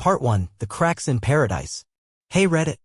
Part 1, The Cracks in Paradise. Hey Reddit.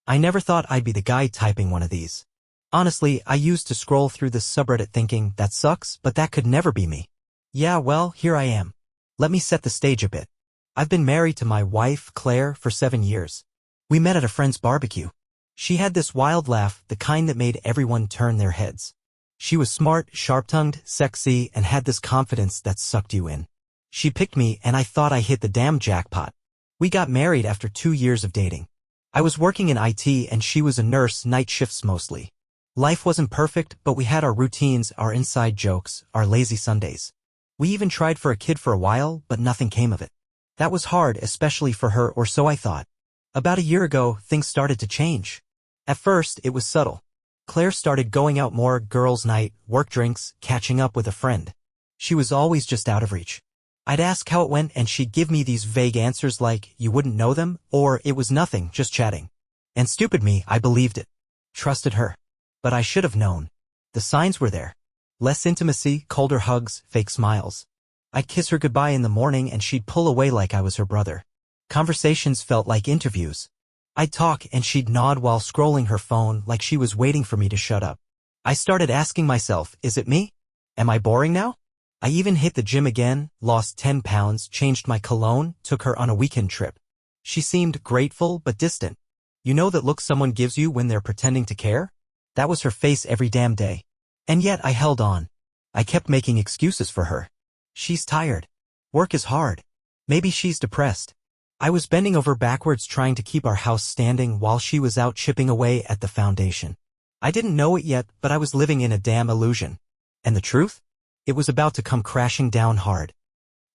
I never thought I'd be the guy typing one of these. Honestly, I used to scroll through this subreddit thinking, that sucks, but that could never be me. Yeah, well, here I am. Let me set the stage a bit. I've been married to my wife, Claire, for 7 years. We met at a friend's barbecue. She had this wild laugh, the kind that made everyone turn their heads. She was smart, sharp-tongued, sexy, and had this confidence that sucked you in. She picked me, and I thought I hit the damn jackpot. We got married after 2 years of dating. I was working in IT and she was a nurse, night shifts mostly. Life wasn't perfect, but we had our routines, our inside jokes, our lazy Sundays. We even tried for a kid for a while, but nothing came of it. That was hard, especially for her, or so I thought. About a year ago, things started to change. At first, it was subtle. Claire started going out more, girls' night, work drinks, catching up with a friend. She was always just out of reach. I'd ask how it went and she'd give me these vague answers like, you wouldn't know them, or it was nothing, just chatting. And stupid me, I believed it. Trusted her. But I should have known. The signs were there. Less intimacy, colder hugs, fake smiles. I'd kiss her goodbye in the morning and she'd pull away like I was her brother. Conversations felt like interviews. I'd talk and she'd nod while scrolling her phone like she was waiting for me to shut up. I started asking myself, is it me? Am I boring now? I even hit the gym again, lost 10 pounds, changed my cologne, took her on a weekend trip. She seemed grateful but distant. You know that look someone gives you when they're pretending to care? That was her face every damn day. And yet I held on. I kept making excuses for her. She's tired. Work is hard. Maybe she's depressed. I was bending over backwards trying to keep our house standing while she was out chipping away at the foundation. I didn't know it yet, but I was living in a damn illusion. And the truth? It was about to come crashing down hard.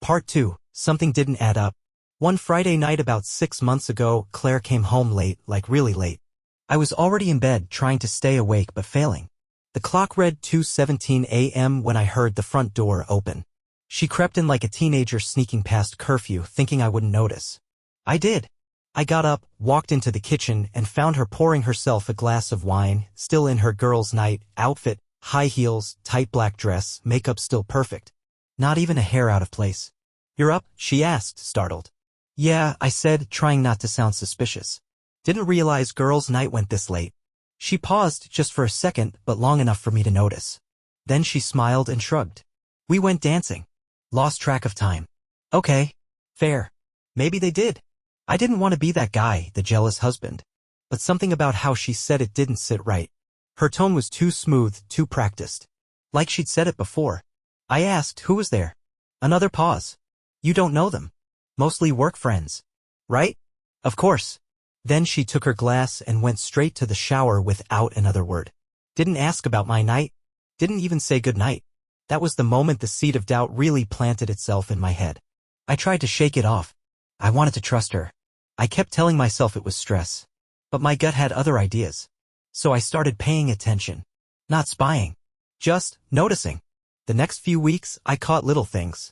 Part 2, something didn't add up. One Friday night about 6 months ago, Claire came home late, like really late. I was already in bed trying to stay awake but failing. The clock read 2:17 a.m. when I heard the front door open. She crept in like a teenager sneaking past curfew, thinking I wouldn't notice. I did. I got up, walked into the kitchen, and found her pouring herself a glass of wine, still in her girls' night outfit. High heels, tight black dress, makeup still perfect. Not even a hair out of place. You're up? She asked, startled. Yeah, I said, trying not to sound suspicious. Didn't realize girls' night went this late. She paused just for a second, but long enough for me to notice. Then she smiled and shrugged. We went dancing. Lost track of time. Okay. Fair. Maybe they did. I didn't want to be that guy, the jealous husband. But something about how she said it didn't sit right. Her tone was too smooth, too practiced. Like she'd said it before. I asked, who was there? Another pause. You don't know them. Mostly work friends. Right? Of course. Then she took her glass and went straight to the shower without another word. Didn't ask about my night. Didn't even say good night. That was the moment the seed of doubt really planted itself in my head. I tried to shake it off. I wanted to trust her. I kept telling myself it was stress. But my gut had other ideas. So I started paying attention. Not spying. Just noticing. The next few weeks, I caught little things.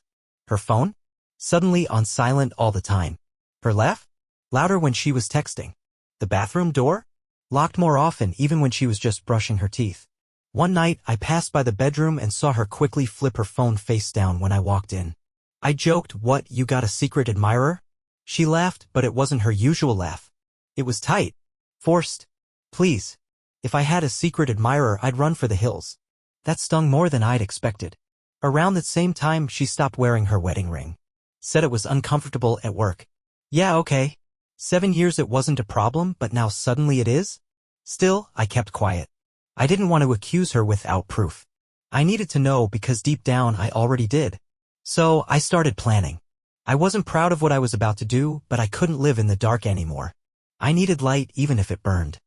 Her phone? Suddenly on silent all the time. Her laugh? Louder when she was texting. The bathroom door? Locked more often even when she was just brushing her teeth. One night, I passed by the bedroom and saw her quickly flip her phone face down when I walked in. I joked, what, you got a secret admirer? She laughed, but it wasn't her usual laugh. It was tight. Forced. Please. If I had a secret admirer, I'd run for the hills. That stung more than I'd expected. Around the same time, she stopped wearing her wedding ring. Said it was uncomfortable at work. Yeah, okay. 7 years it wasn't a problem, but now suddenly it is? Still, I kept quiet. I didn't want to accuse her without proof. I needed to know because deep down I already did. So, I started planning. I wasn't proud of what I was about to do, but I couldn't live in the dark anymore. I needed light even if it burned.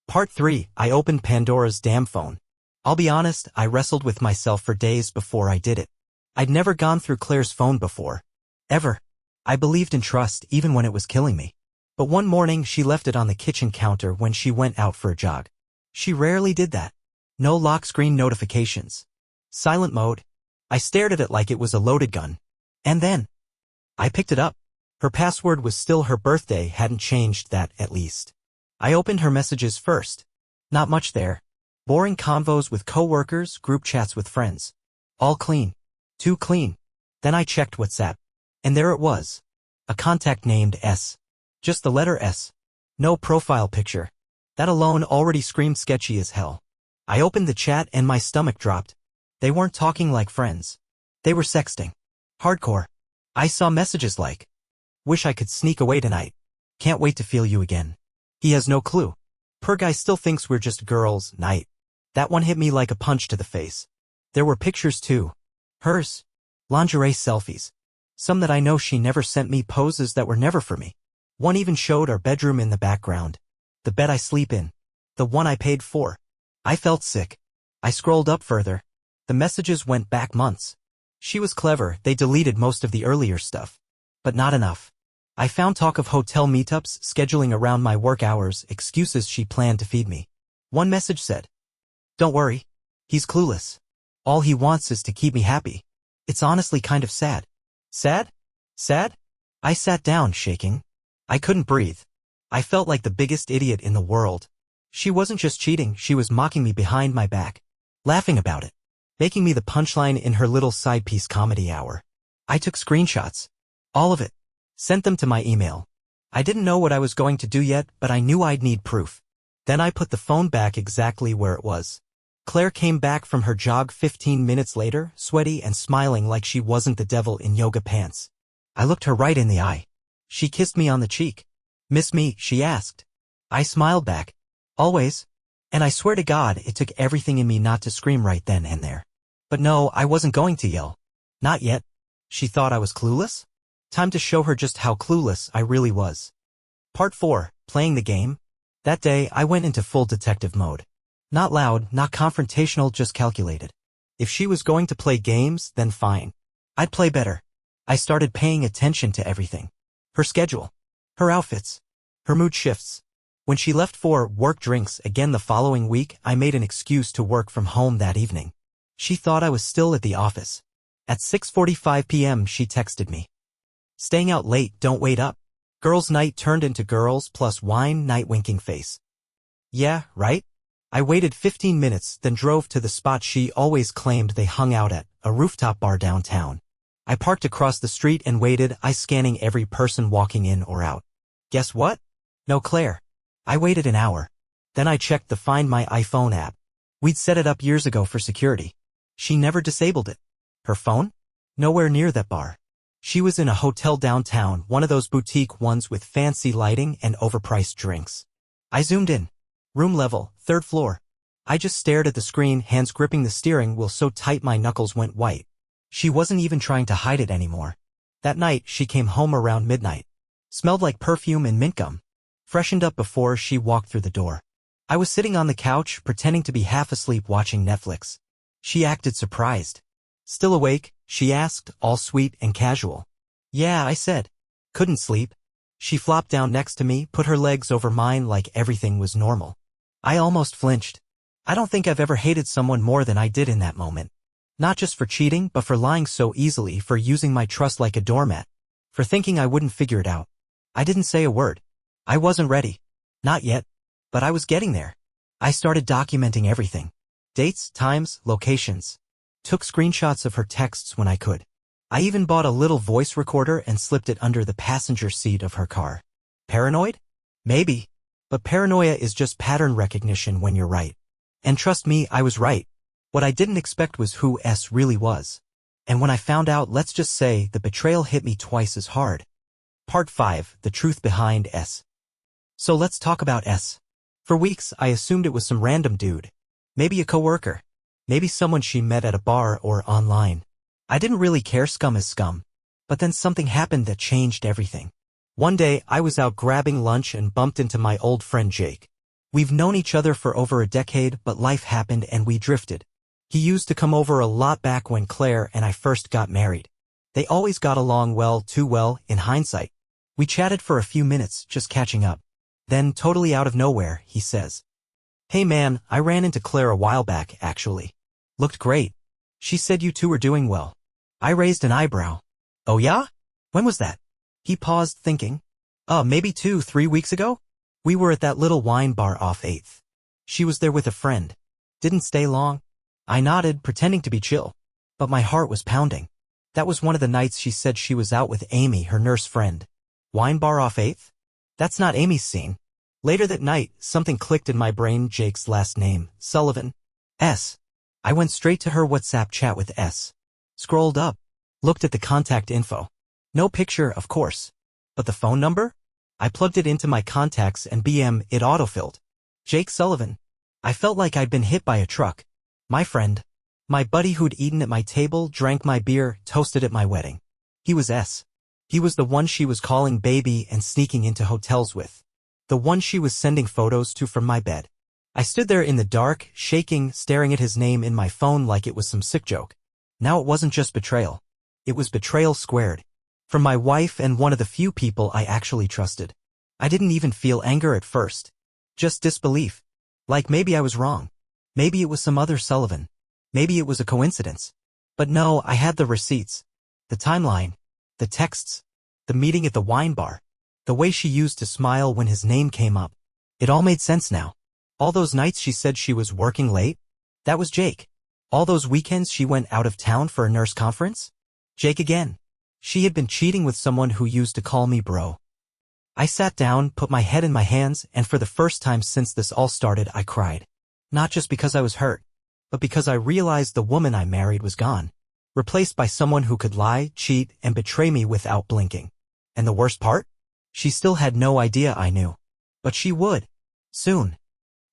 Part 3, I opened Pandora's damn phone. I'll be honest, I wrestled with myself for days before I did it. I'd never gone through Claire's phone before. Ever. I believed in trust even when it was killing me. But one morning she left it on the kitchen counter when she went out for a jog. She rarely did that. No lock screen notifications. Silent mode. I stared at it like it was a loaded gun. And then I picked it up. Her password was still her birthday, hadn't changed that at least. I opened her messages first. Not much there. Boring convos with coworkers, group chats with friends. All clean. Too clean. Then I checked WhatsApp. And there it was. A contact named S. Just the letter S. No profile picture. That alone already screamed sketchy as hell. I opened the chat and my stomach dropped. They weren't talking like friends. They were sexting. Hardcore. I saw messages like, "Wish I could sneak away tonight. Can't wait to feel you again." He has no clue. Per guy still thinks we're just girls, night. That one hit me like a punch to the face. There were pictures too. Hers. Lingerie selfies. Some that I know she never sent me, poses that were never for me. One even showed our bedroom in the background. The bed I sleep in. The one I paid for. I felt sick. I scrolled up further. The messages went back months. She was clever, they deleted most of the earlier stuff. But not enough. I found talk of hotel meetups, scheduling around my work hours, excuses she planned to feed me. One message said, "Don't worry. He's clueless. All he wants is to keep me happy." It's honestly kind of sad. Sad? Sad? I sat down, shaking. I couldn't breathe. I felt like the biggest idiot in the world. She wasn't just cheating, she was mocking me behind my back. Laughing about it. Making me the punchline in her little side piece comedy hour. I took screenshots. All of it. Sent them to my email. I didn't know what I was going to do yet, but I knew I'd need proof. Then I put the phone back exactly where it was. Claire came back from her jog 15 minutes later, sweaty and smiling like she wasn't the devil in yoga pants. I looked her right in the eye. She kissed me on the cheek. "Miss me?" she asked. I smiled back. "Always." And I swear to God, it took everything in me not to scream right then and there. But no, I wasn't going to yell. Not yet. She thought I was clueless? Time to show her just how clueless I really was. Part 4. Playing the game. That day, I went into full detective mode. Not loud, not confrontational, just calculated. If she was going to play games, then fine. I'd play better. I started paying attention to everything. Her schedule. Her outfits. Her mood shifts. When she left for work drinks again the following week, I made an excuse to work from home that evening. She thought I was still at the office. At 6:45 p.m. she texted me. "Staying out late, don't wait up." Girls' night turned into girls plus wine night, winking face. Yeah, right? I waited 15 minutes, then drove to the spot she always claimed they hung out at, a rooftop bar downtown. I parked across the street and waited, scanning every person walking in or out. Guess what? No Claire. I waited an hour. Then I checked the Find My iPhone app. We'd set it up years ago for security. She never disabled it. Her phone? Nowhere near that bar. She was in a hotel downtown, one of those boutique ones with fancy lighting and overpriced drinks. I zoomed in. Room level, 3rd floor. I just stared at the screen, hands gripping the steering wheel so tight my knuckles went white. She wasn't even trying to hide it anymore. That night, she came home around midnight. Smelled like perfume and mint gum. Freshened up before she walked through the door. I was sitting on the couch, pretending to be half asleep watching Netflix. She acted surprised. "Still awake?" she asked, all sweet and casual. "Yeah," I said. "Couldn't sleep." She flopped down next to me, put her legs over mine like everything was normal. I almost flinched. I don't think I've ever hated someone more than I did in that moment. Not just for cheating, but for lying so easily, for using my trust like a doormat, for thinking I wouldn't figure it out. I didn't say a word. I wasn't ready. Not yet. But I was getting there. I started documenting everything. Dates, times, locations. Took screenshots of her texts when I could. I even bought a little voice recorder and slipped it under the passenger seat of her car. Paranoid? Maybe. But paranoia is just pattern recognition when you're right. And trust me, I was right. What I didn't expect was who S really was. And when I found out, let's just say, the betrayal hit me twice as hard. Part 5. The truth behind S. So let's talk about S. For weeks, I assumed it was some random dude. Maybe a coworker. Maybe someone she met at a bar or online. I didn't really care, scum is scum. But then something happened that changed everything. One day, I was out grabbing lunch and bumped into my old friend Jake. We've known each other for over a decade, but life happened and we drifted. He used to come over a lot back when Claire and I first got married. They always got along well, too well, in hindsight. We chatted for a few minutes, just catching up. Then, totally out of nowhere, he says, "Hey man, I ran into Claire a while back, actually. Looked great. She said you two were doing well." I raised an eyebrow. "Oh yeah? When was that?" He paused, thinking. Maybe 2-3 weeks ago? We were at that little wine bar off 8th. She was there with a friend. Didn't stay long." I nodded, pretending to be chill. But my heart was pounding. That was one of the nights she said she was out with Amy, her nurse friend. Wine bar off 8th? That's not Amy's scene. Later that night, something clicked in my brain. Jake's last name, Sullivan. S. I went straight to her WhatsApp chat with S. Scrolled up. Looked at the contact info. No picture, of course. But the phone number? I plugged it into my contacts and it autofilled. Jake Sullivan. I felt like I'd been hit by a truck. My friend. My buddy who'd eaten at my table, drank my beer, toasted at my wedding. He was S. He was the one she was calling baby and sneaking into hotels with. The one she was sending photos to from my bed. I stood there in the dark, shaking, staring at his name in my phone like it was some sick joke. Now it wasn't just betrayal. It was betrayal squared. From my wife and one of the few people I actually trusted. I didn't even feel anger at first. Just disbelief. Like maybe I was wrong. Maybe it was some other Sullivan. Maybe it was a coincidence. But no, I had the receipts. The timeline. The texts. The meeting at the wine bar. The way she used to smile when his name came up. It all made sense now. All those nights she said she was working late? That was Jake. All those weekends she went out of town for a nurse conference? Jake again. She had been cheating with someone who used to call me bro. I sat down, put my head in my hands, and for the first time since this all started, I cried. Not just because I was hurt, but because I realized the woman I married was gone. Replaced by someone who could lie, cheat, and betray me without blinking. And the worst part? She still had no idea I knew. But she would. Soon.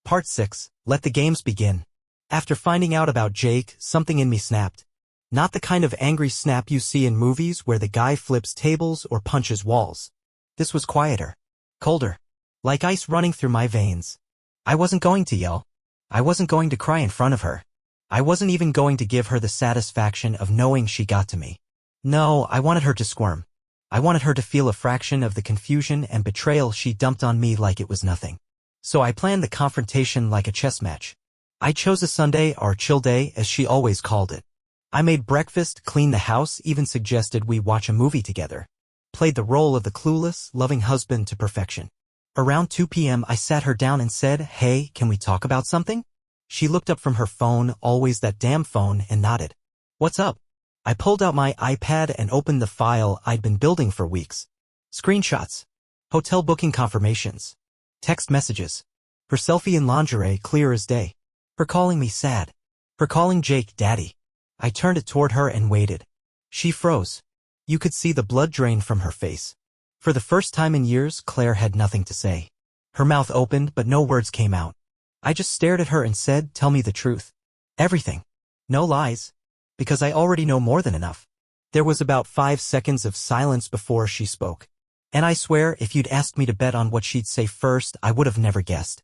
Part 6. Let the games begin. After finding out about Jake, something in me snapped. Not the kind of angry snap you see in movies where the guy flips tables or punches walls. This was quieter. Colder. Like ice running through my veins. I wasn't going to yell. I wasn't going to cry in front of her. I wasn't even going to give her the satisfaction of knowing she got to me. No, I wanted her to squirm. I wanted her to feel a fraction of the confusion and betrayal she dumped on me like it was nothing. So I planned the confrontation like a chess match. I chose a Sunday or chill day as she always called it. I made breakfast, cleaned the house, even suggested we watch a movie together. Played the role of the clueless, loving husband to perfection. Around 2 p.m. I sat her down and said, "Hey, can we talk about something?" She looked up from her phone, always that damn phone, and nodded. "What's up?" I pulled out my iPad and opened the file I'd been building for weeks. Screenshots. Hotel booking confirmations. Text messages. Her selfie in lingerie clear as day. Her calling me sad. Her calling Jake daddy. I turned it toward her and waited. She froze. You could see the blood drain from her face. For the first time in years, Claire had nothing to say. Her mouth opened, but no words came out. I just stared at her and said, "Tell me the truth. Everything. No lies. Because I already know more than enough." There was about 5 seconds of silence before she spoke. And I swear, if you'd asked me to bet on what she'd say first, I would have never guessed.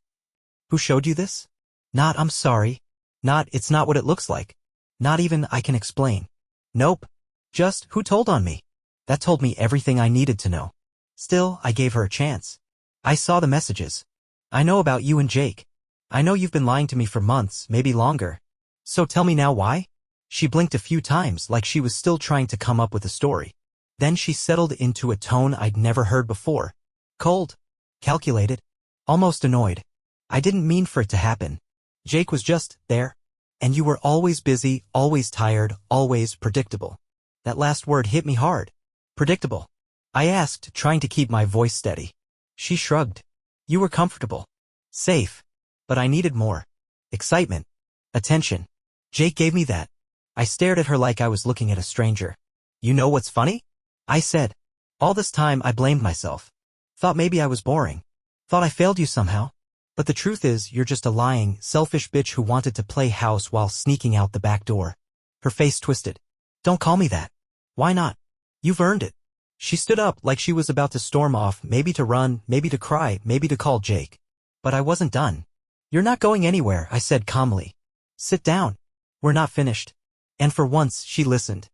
"Who showed you this?" Not, "I'm sorry." Not, "It's not what it looks like." Not even, "I can explain." Nope. Just, "Who told on me?" That told me everything I needed to know. Still, I gave her a chance. "I saw the messages. I know about you and Jake. I know you've been lying to me for months, maybe longer. So tell me now why?" She blinked a few times like she was still trying to come up with a story. Then she settled into a tone I'd never heard before. Cold. Calculated. Almost annoyed. "I didn't mean for it to happen. Jake was just there. And you were always busy, always tired, always predictable." That last word hit me hard. Predictable. I asked, trying to keep my voice steady. She shrugged. "You were comfortable. Safe. But I needed more. Excitement. Attention. Jake gave me that." I stared at her like I was looking at a stranger. "You know what's funny?" I said. "All this time I blamed myself. Thought maybe I was boring. Thought I failed you somehow. But the truth is, you're just a lying, selfish bitch who wanted to play house while sneaking out the back door." Her face twisted. "Don't call me that." "Why not? You've earned it." She stood up like she was about to storm off, maybe to run, maybe to cry, maybe to call Jake. But I wasn't done. "You're not going anywhere," I said calmly. "Sit down. We're not finished." And for once, she listened.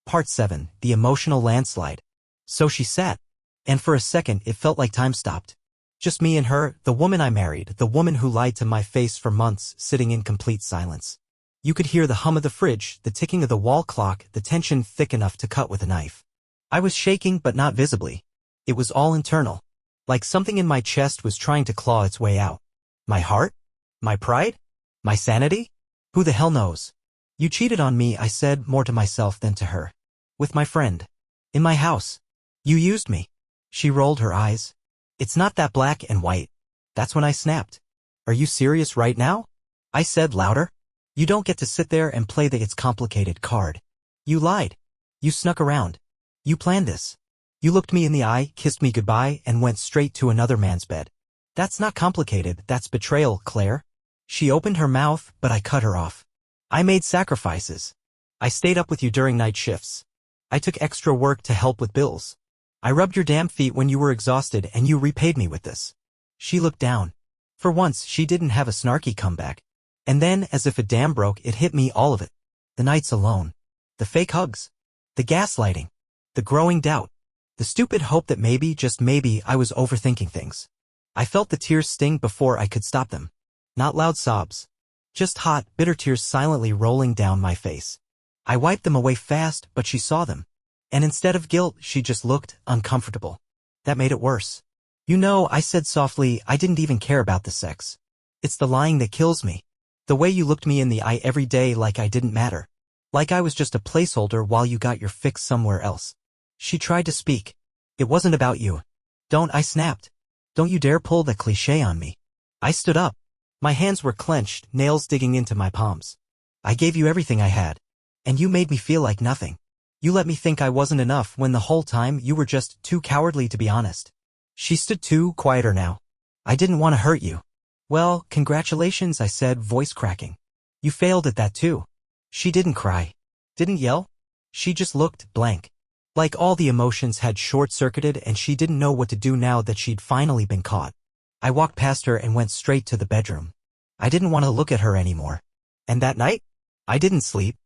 Part 7. The emotional landslide. So she sat. And for a second, it felt like time stopped. Just me and her, the woman I married, the woman who lied to my face for months, sitting in complete silence. You could hear the hum of the fridge, the ticking of the wall clock, the tension thick enough to cut with a knife. I was shaking, but not visibly. It was all internal. Like something in my chest was trying to claw its way out. My heart? My pride? My sanity? Who the hell knows? "You cheated on me," I said, more to myself than to her. "With my friend. In my house. You used me. She rolled her eyes. It's not that black and white. That's when I snapped. Are you serious right now? I said louder. You don't get to sit there and play the it's complicated card. You lied. You snuck around. You planned this. You looked me in the eye, kissed me goodbye, and went straight to another man's bed. That's not complicated, that's betrayal, Claire. She opened her mouth, but I cut her off. I made sacrifices. I stayed up with you during night shifts. I took extra work to help with bills. I rubbed your damn feet when you were exhausted and you repaid me with this. She looked down. For once, she didn't have a snarky comeback. And then, as if a dam broke, it hit me, all of it. The nights alone. The fake hugs. The gaslighting. The growing doubt. The stupid hope that maybe, just maybe, I was overthinking things. I felt the tears sting before I could stop them. Not loud sobs. Just hot, bitter tears silently rolling down my face. I wiped them away fast, but she saw them. And instead of guilt, she just looked uncomfortable. That made it worse. You know, I said softly, I didn't even care about the sex. It's the lying that kills me. The way you looked me in the eye every day like I didn't matter. Like I was just a placeholder while you got your fix somewhere else. She tried to speak. It wasn't about you. Don't, I snapped. Don't you dare pull that cliché on me. I stood up. My hands were clenched, nails digging into my palms. I gave you everything I had. And you made me feel like nothing. You let me think I wasn't enough when the whole time you were just too cowardly to be honest. She stood quieter now. I didn't want to hurt you. Well, congratulations, I said, voice cracking. You failed at that too. She didn't cry. Didn't yell. She just looked blank. Like all the emotions had short-circuited and she didn't know what to do now that she'd finally been caught. I walked past her and went straight to the bedroom. I didn't want to look at her anymore. And that night, I didn't sleep.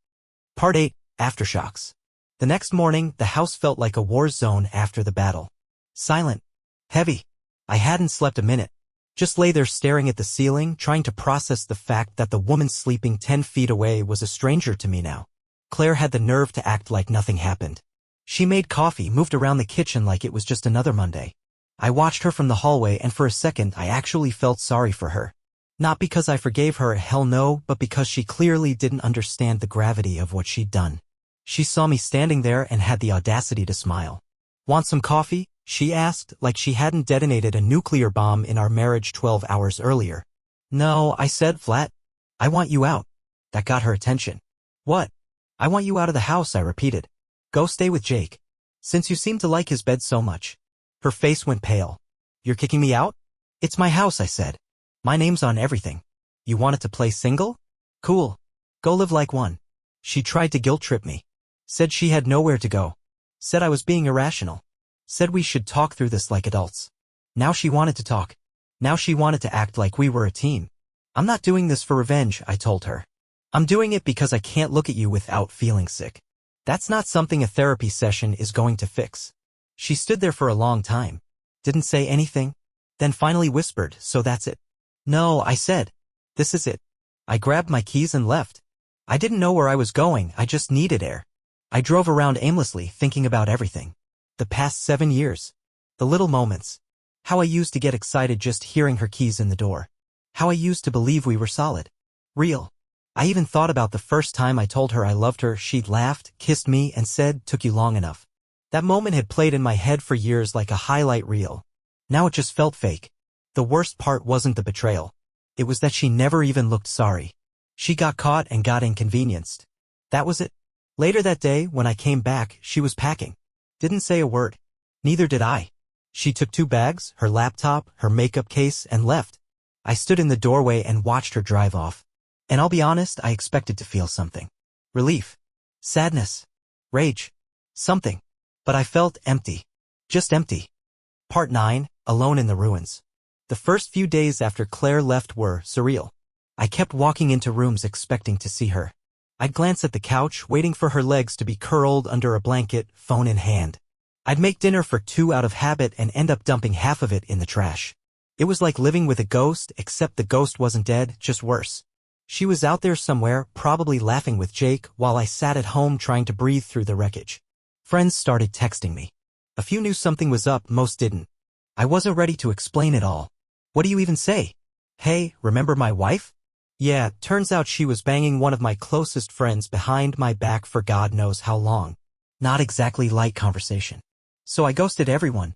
Part 8, Aftershocks. The next morning, the house felt like a war zone after the battle. Silent. Heavy. I hadn't slept a minute. Just lay there staring at the ceiling, trying to process the fact that the woman sleeping 10 feet away was a stranger to me now. Claire had the nerve to act like nothing happened. She made coffee, moved around the kitchen like it was just another Monday. I watched her from the hallway and for a second I actually felt sorry for her. Not because I forgave her, hell no, but because she clearly didn't understand the gravity of what she'd done. She saw me standing there and had the audacity to smile. Want some coffee? She asked, like she hadn't detonated a nuclear bomb in our marriage 12 hours earlier. No, I said flat. I want you out. That got her attention. What? I want you out of the house, I repeated. Go stay with Jake. Since you seem to like his bed so much. Her face went pale. You're kicking me out? It's my house, I said. My name's on everything. You wanted to play single? Cool. Go live like one. She tried to guilt-trip me. Said she had nowhere to go. Said I was being irrational. Said we should talk through this like adults. Now she wanted to talk. Now she wanted to act like we were a team. I'm not doing this for revenge, I told her. I'm doing it because I can't look at you without feeling sick. That's not something a therapy session is going to fix. She stood there for a long time. Didn't say anything. Then finally whispered, so that's it. No, I said. This is it. I grabbed my keys and left. I didn't know where I was going, I just needed air. I drove around aimlessly, thinking about everything. The past 7 years. The little moments. How I used to get excited just hearing her keys in the door. How I used to believe we were solid. Real. I even thought about the first time I told her I loved her. She'd laughed, kissed me, and said, took you long enough. That moment had played in my head for years like a highlight reel. Now it just felt fake. The worst part wasn't the betrayal. It was that she never even looked sorry. She got caught and got inconvenienced. That was it. Later that day, when I came back, she was packing. Didn't say a word. Neither did I. She took 2 bags, her laptop, her makeup case, and left. I stood in the doorway and watched her drive off. And I'll be honest, I expected to feel something. Relief. Sadness. Rage. Something. But I felt empty. Just empty. Part 9, Alone in the Ruins. The first few days after Claire left were surreal. I kept walking into rooms expecting to see her. I'd glance at the couch, waiting for her legs to be curled under a blanket, phone in hand. I'd make dinner for 2 out of habit and end up dumping half of it in the trash. It was like living with a ghost, except the ghost wasn't dead, just worse. She was out there somewhere, probably laughing with Jake, while I sat at home trying to breathe through the wreckage. Friends started texting me. A few knew something was up, most didn't. I wasn't ready to explain it all. What do you even say? Hey, remember my wife? Yeah, turns out she was banging one of my closest friends behind my back for God knows how long. Not exactly light conversation. So I ghosted everyone.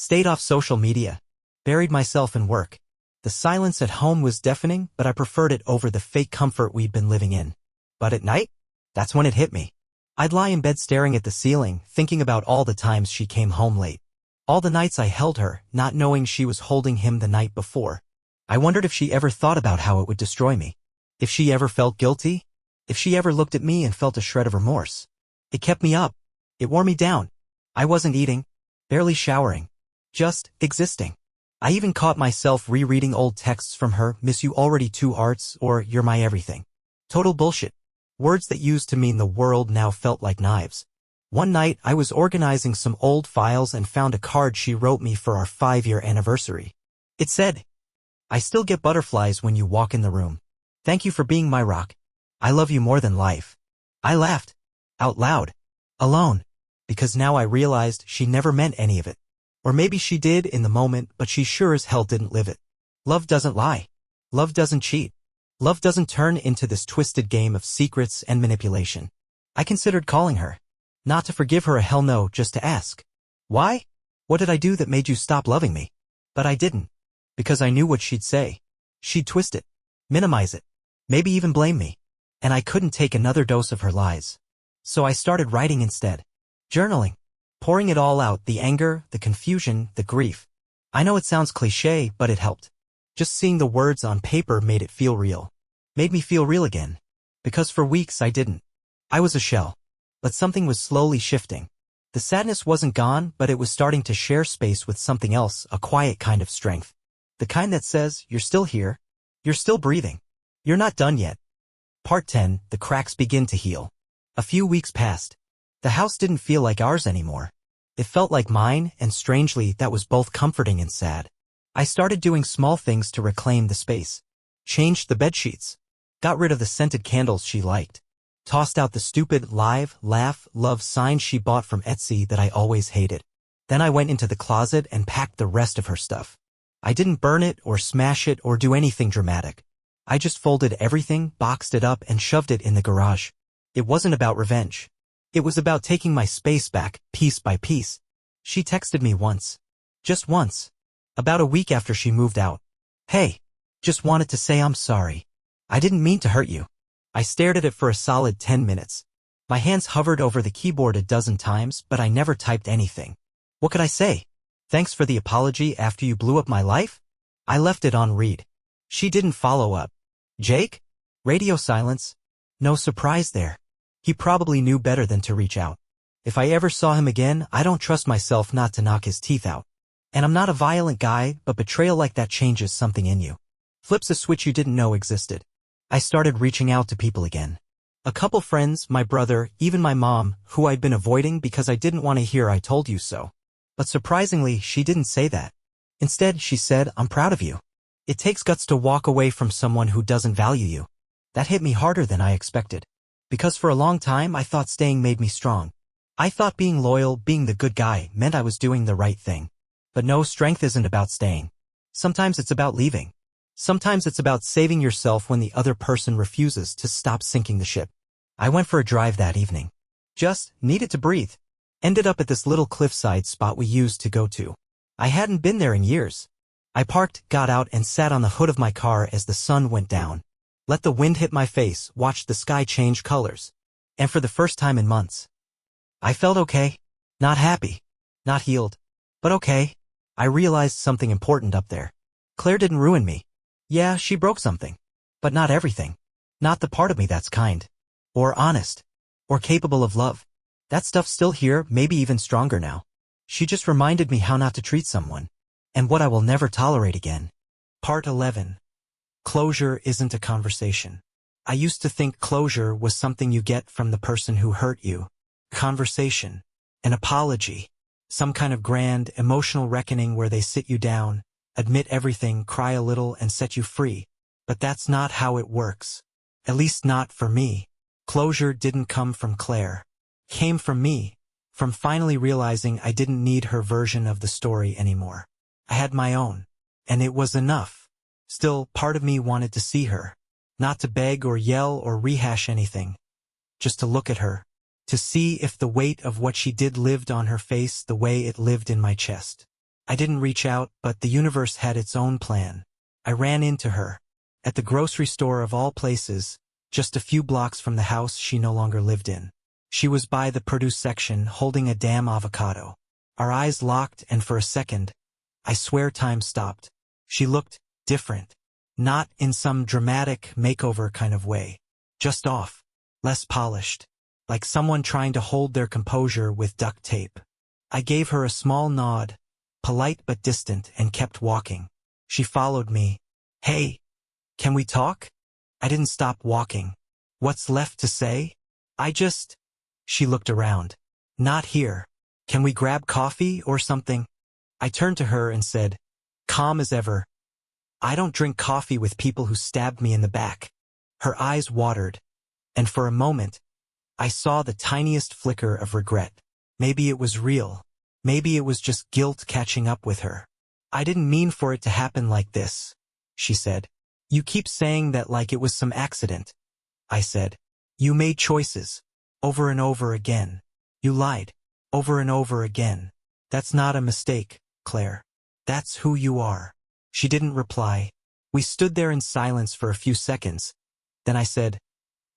Stayed off social media. Buried myself in work. The silence at home was deafening, but I preferred it over the fake comfort we'd been living in. But at night? That's when it hit me. I'd lie in bed staring at the ceiling, thinking about all the times she came home late. All the nights I held her, not knowing she was holding him the night before. I wondered if she ever thought about how it would destroy me. If she ever felt guilty. If she ever looked at me and felt a shred of remorse. It kept me up. It wore me down. I wasn't eating. Barely showering. Just existing. I even caught myself rereading old texts from her, "Miss you already 2 arts," or "You're my everything." Total bullshit. Words that used to mean the world now felt like knives. One night, I was organizing some old files and found a card she wrote me for our 5-year anniversary. It said, "I still get butterflies when you walk in the room. Thank you for being my rock. I love you more than life." I laughed. Out loud. Alone. Because now I realized she never meant any of it. Or maybe she did in the moment, but she sure as hell didn't live it. Love doesn't lie. Love doesn't cheat. Love doesn't turn into this twisted game of secrets and manipulation. I considered calling her. Not to forgive her a hell no, just to ask. Why? What did I do that made you stop loving me? But I didn't. Because I knew what she'd say. She'd twist it. Minimize it. Maybe even blame me. And I couldn't take another dose of her lies. So I started writing instead. Journaling. Pouring it all out, the anger, the confusion, the grief. I know it sounds cliché, but it helped. Just seeing the words on paper made it feel real. Made me feel real again. Because for weeks I didn't. I was a shell. But something was slowly shifting. The sadness wasn't gone, but it was starting to share space with something else, a quiet kind of strength. The kind that says, you're still here. You're still breathing. You're not done yet. Part 10, the cracks begin to heal. A few weeks passed. The house didn't feel like ours anymore. It felt like mine, and strangely, that was both comforting and sad. I started doing small things to reclaim the space. Changed the bedsheets. Got rid of the scented candles she liked. Tossed out the stupid live, laugh, love signs she bought from Etsy that I always hated. Then I went into the closet and packed the rest of her stuff. I didn't burn it or smash it or do anything dramatic. I just folded everything, boxed it up, and shoved it in the garage. It wasn't about revenge. It was about taking my space back, piece by piece. She texted me once. Just once. About a week after she moved out. "Hey. Just wanted to say I'm sorry. I didn't mean to hurt you." I stared at it for a solid 10 minutes. My hands hovered over the keyboard a dozen times, but I never typed anything. What could I say? Thanks for the apology after you blew up my life? I left it on read. She didn't follow up. Jake? Radio silence. No surprise there. He probably knew better than to reach out. If I ever saw him again, I don't trust myself not to knock his teeth out. And I'm not a violent guy, but betrayal like that changes something in you. Flips a switch you didn't know existed. I started reaching out to people again. A couple friends, my brother, even my mom, who I'd been avoiding because I didn't want to hear "I told you so." But surprisingly, she didn't say that. Instead, she said, "I'm proud of you. It takes guts to walk away from someone who doesn't value you." That hit me harder than I expected. Because for a long time, I thought staying made me strong. I thought being loyal, being the good guy, meant I was doing the right thing. But no, strength isn't about staying. Sometimes it's about leaving. Sometimes it's about saving yourself when the other person refuses to stop sinking the ship. I went for a drive that evening. Just needed to breathe. Ended up at this little cliffside spot we used to go to. I hadn't been there in years. I parked, got out, and sat on the hood of my car as the sun went down. Let the wind hit my face, watched the sky change colors. And for the first time in months, I felt okay. Not happy. Not healed. But okay. I realized something important up there. Claire didn't ruin me. Yeah, she broke something. But not everything. Not the part of me that's kind. Or honest. Or capable of love. That stuff's still here, maybe even stronger now. She just reminded me how not to treat someone. And what I will never tolerate again. Part 11. Closure isn't a conversation. I used to think closure was something you get from the person who hurt you. Conversation. An apology. Some kind of grand, emotional reckoning where they sit you down, admit everything, cry a little, and set you free. But that's not how it works. At least not for me. Closure didn't come from Claire. Came from me. From finally realizing I didn't need her version of the story anymore. I had my own. And it was enough. Still, part of me wanted to see her. Not to beg or yell or rehash anything. Just to look at her. To see if the weight of what she did lived on her face the way it lived in my chest. I didn't reach out, but the universe had its own plan. I ran into her. At the grocery store of all places, just a few blocks from the house she no longer lived in. She was by the produce section holding a damn avocado. Our eyes locked, and for a second, I swear time stopped. She looked different. Not in some dramatic makeover kind of way. Just off. Less polished. Like someone trying to hold their composure with duct tape. I gave her a small nod, polite but distant, and kept walking. She followed me. Hey, can we talk? I didn't stop walking. What's left to say? She looked around. Not here. Can we grab coffee or something? I turned to her and said, calm as ever, I don't drink coffee with people who stabbed me in the back. Her eyes watered, and for a moment, I saw the tiniest flicker of regret. Maybe it was real. Maybe it was just guilt catching up with her. I didn't mean for it to happen like this, she said. You keep saying that like it was some accident. I said. You made choices. Over and over again. You lied. Over and over again. That's not a mistake, Claire. That's who you are. She didn't reply. We stood there in silence for a few seconds. Then I said,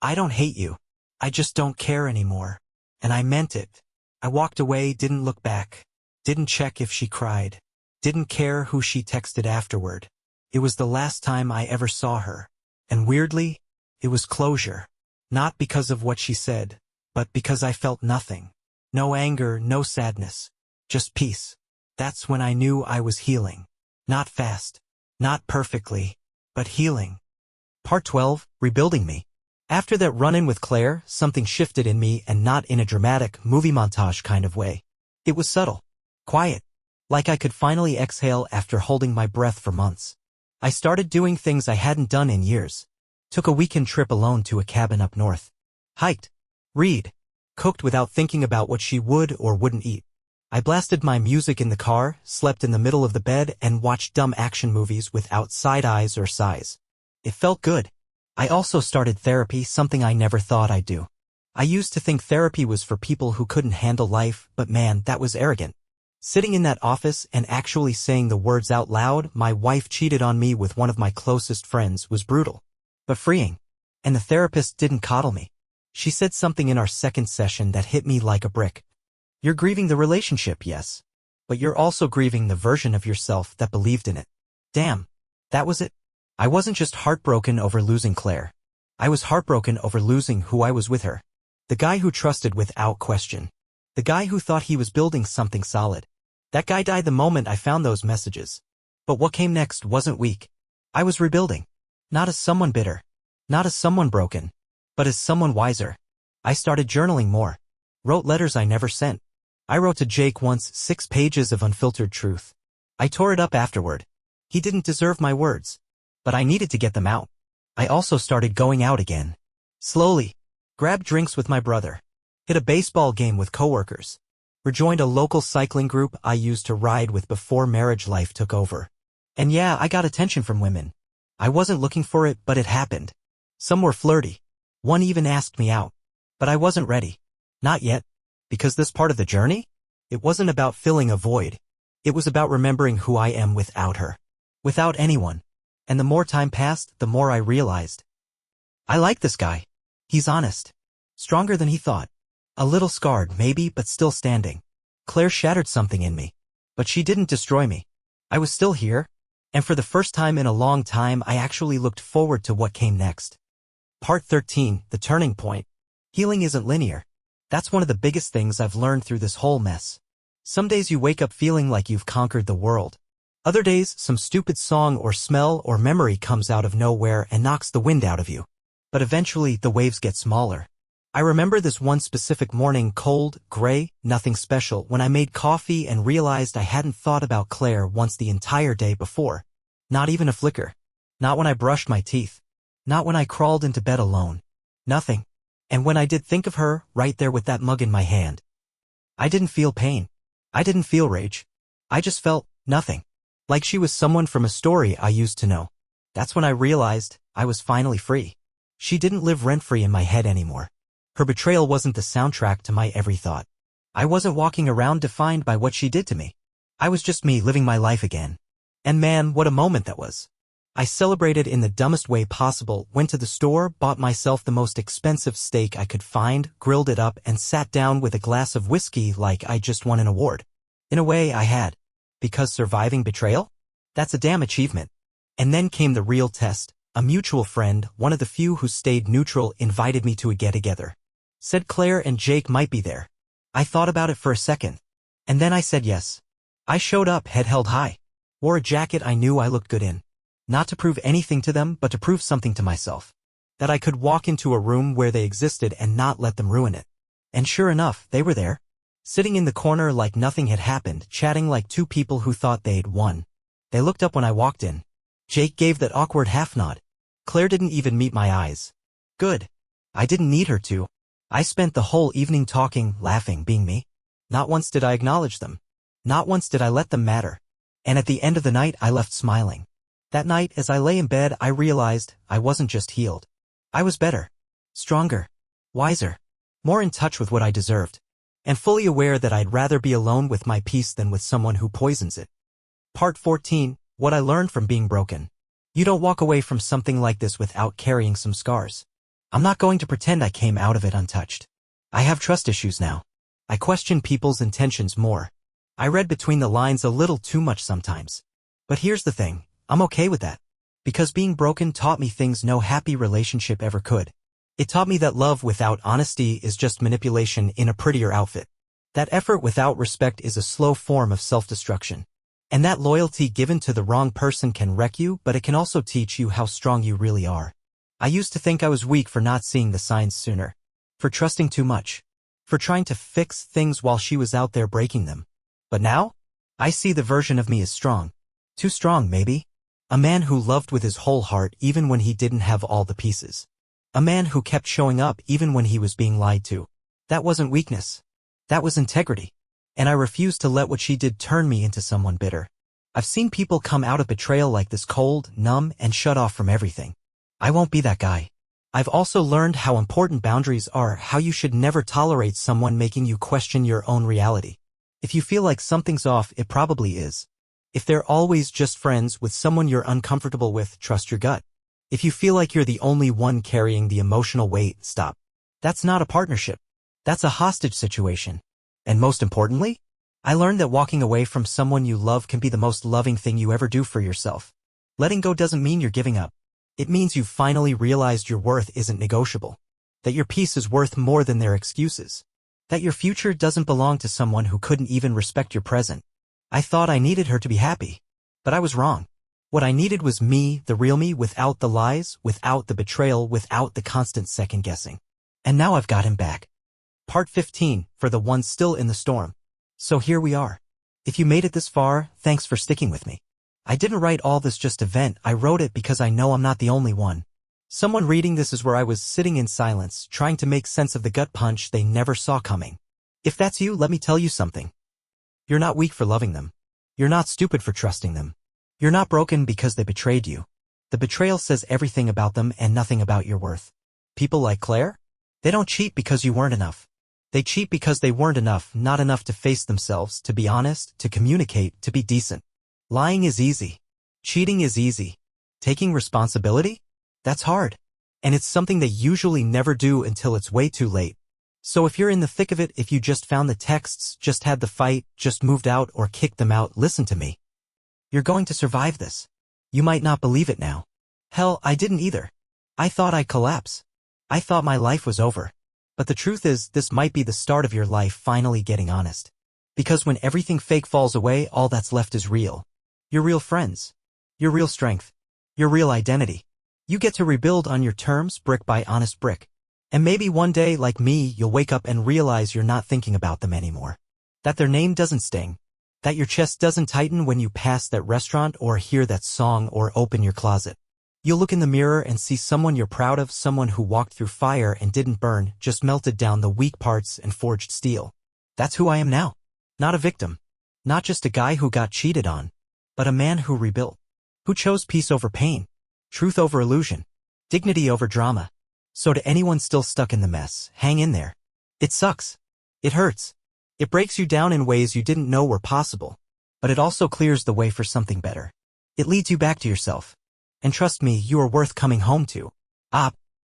I don't hate you. I just don't care anymore. And I meant it. I walked away, didn't look back. Didn't check if she cried. Didn't care who she texted afterward. It was the last time I ever saw her. And weirdly, it was closure. Not because of what she said, but because I felt nothing. No anger, no sadness. Just peace. That's when I knew I was healing. Not fast. Not perfectly. But healing. Part 12, Rebuilding Me. After that run-in with Claire, something shifted in me, and not in a dramatic movie montage kind of way. It was subtle. Quiet. Like I could finally exhale after holding my breath for months. I started doing things I hadn't done in years. Took a weekend trip alone to a cabin up north. Hiked. Read. Cooked without thinking about what she would or wouldn't eat. I blasted my music in the car, slept in the middle of the bed, and watched dumb action movies without side eyes or sighs. It felt good. I also started therapy, something I never thought I'd do. I used to think therapy was for people who couldn't handle life, but man, that was arrogant. Sitting in that office and actually saying the words out loud, my wife cheated on me with one of my closest friends, was brutal. But freeing. And the therapist didn't coddle me. She said something in our second session that hit me like a brick. You're grieving the relationship, yes. But you're also grieving the version of yourself that believed in it. Damn. That was it. I wasn't just heartbroken over losing Claire. I was heartbroken over losing who I was with her. The guy who trusted without question. The guy who thought he was building something solid. That guy died the moment I found those messages. But what came next wasn't weak. I was rebuilding. Not as someone bitter. Not as someone broken. But as someone wiser. I started journaling more. Wrote letters I never sent. I wrote to Jake once 6 pages of unfiltered truth. I tore it up afterward. He didn't deserve my words. But I needed to get them out. I also started going out again. Slowly. Grabbed drinks with my brother. Hit a baseball game with coworkers. Rejoined a local cycling group I used to ride with before marriage life took over. And yeah, I got attention from women. I wasn't looking for it, but it happened. Some were flirty. One even asked me out. But I wasn't ready. Not yet. Because this part of the journey? It wasn't about filling a void. It was about remembering who I am without her. Without anyone. And the more time passed, the more I realized. I like this guy. He's honest. Stronger than he thought. A little scarred, maybe, but still standing. Claire shattered something in me. But she didn't destroy me. I was still here. And for the first time in a long time, I actually looked forward to what came next. Part 13, The Turning Point. Healing isn't linear. That's one of the biggest things I've learned through this whole mess. Some days you wake up feeling like you've conquered the world. Other days, some stupid song or smell or memory comes out of nowhere and knocks the wind out of you. But eventually, the waves get smaller. I remember this one specific morning, cold, gray, nothing special, when I made coffee and realized I hadn't thought about Claire once the entire day before. Not even a flicker. Not when I brushed my teeth. Not when I crawled into bed alone. Nothing. And when I did think of her, right there with that mug in my hand. I didn't feel pain. I didn't feel rage. I just felt nothing. Like she was someone from a story I used to know. That's when I realized I was finally free. She didn't live rent-free in my head anymore. Her betrayal wasn't the soundtrack to my every thought. I wasn't walking around defined by what she did to me. I was just me living my life again. And man, what a moment that was. I celebrated in the dumbest way possible, went to the store, bought myself the most expensive steak I could find, grilled it up, and sat down with a glass of whiskey like I just won an award. In a way, I had. Because surviving betrayal? That's a damn achievement. And then came the real test. A mutual friend, one of the few who stayed neutral, invited me to a get-together. Said Claire and Jake might be there. I thought about it for a second. And then I said yes. I showed up, head held high. Wore a jacket I knew I looked good in. Not to prove anything to them, but to prove something to myself. That I could walk into a room where they existed and not let them ruin it. And sure enough, they were there. Sitting in the corner like nothing had happened, chatting like two people who thought they'd won. They looked up when I walked in. Jake gave that awkward half-nod. Claire didn't even meet my eyes. Good. I didn't need her to. I spent the whole evening talking, laughing, being me. Not once did I acknowledge them. Not once did I let them matter. And at the end of the night, I left smiling. That night, as I lay in bed, I realized I wasn't just healed. I was better, stronger, wiser, more in touch with what I deserved, and fully aware that I'd rather be alone with my peace than with someone who poisons it. Part 14, What I Learned from Being Broken. You don't walk away from something like this without carrying some scars. I'm not going to pretend I came out of it untouched. I have trust issues now. I question people's intentions more. I read between the lines a little too much sometimes. But here's the thing. I'm okay with that. Because being broken taught me things no happy relationship ever could. It taught me that love without honesty is just manipulation in a prettier outfit. That effort without respect is a slow form of self-destruction. And that loyalty given to the wrong person can wreck you, but it can also teach you how strong you really are. I used to think I was weak for not seeing the signs sooner. For trusting too much. For trying to fix things while she was out there breaking them. But now? I see the version of me as strong. Too strong, maybe. A man who loved with his whole heart even when he didn't have all the pieces. A man who kept showing up even when he was being lied to. That wasn't weakness. That was integrity. And I refused to let what she did turn me into someone bitter. I've seen people come out of betrayal like this cold, numb, and shut off from everything. I won't be that guy. I've also learned how important boundaries are, how you should never tolerate someone making you question your own reality. If you feel like something's off, it probably is. If they're always just friends with someone you're uncomfortable with, trust your gut. If you feel like you're the only one carrying the emotional weight, stop. That's not a partnership. That's a hostage situation. And most importantly, I learned that walking away from someone you love can be the most loving thing you ever do for yourself. Letting go doesn't mean you're giving up. It means you've finally realized your worth isn't negotiable. That your peace is worth more than their excuses. That your future doesn't belong to someone who couldn't even respect your present. I thought I needed her to be happy. But I was wrong. What I needed was me, the real me, without the lies, without the betrayal, without the constant second-guessing. And now I've got him back. Part 15, for the ones still in the storm. So here we are. If you made it this far, thanks for sticking with me. I didn't write all this just to vent, I wrote it because I know I'm not the only one. Someone reading this is where I was sitting in silence, trying to make sense of the gut punch they never saw coming. If that's you, let me tell you something. You're not weak for loving them. You're not stupid for trusting them. You're not broken because they betrayed you. The betrayal says everything about them and nothing about your worth. People like Claire? They don't cheat because you weren't enough. They cheat because they weren't enough, not enough to face themselves, to be honest, to communicate, to be decent. Lying is easy. Cheating is easy. Taking responsibility? That's hard. And it's something they usually never do until it's way too late. So if you're in the thick of it, if you just found the texts, just had the fight, just moved out or kicked them out, listen to me. You're going to survive this. You might not believe it now. Hell, I didn't either. I thought I'd collapse. I thought my life was over. But the truth is, this might be the start of your life finally getting honest. Because when everything fake falls away, all that's left is real. Your real friends. Your real strength. Your real identity. You get to rebuild on your terms, brick by honest brick. And maybe one day, like me, you'll wake up and realize you're not thinking about them anymore. That their name doesn't sting. That your chest doesn't tighten when you pass that restaurant or hear that song or open your closet. You'll look in the mirror and see someone you're proud of, someone who walked through fire and didn't burn, just melted down the weak parts and forged steel. That's who I am now. Not a victim. Not just a guy who got cheated on. But a man who rebuilt. Who chose peace over pain. Truth over illusion. Dignity over drama. So to anyone still stuck in the mess, hang in there. It sucks. It hurts. It breaks you down in ways you didn't know were possible. but it also clears the way for something better. It leads you back to yourself. And trust me, you are worth coming home to. Ah,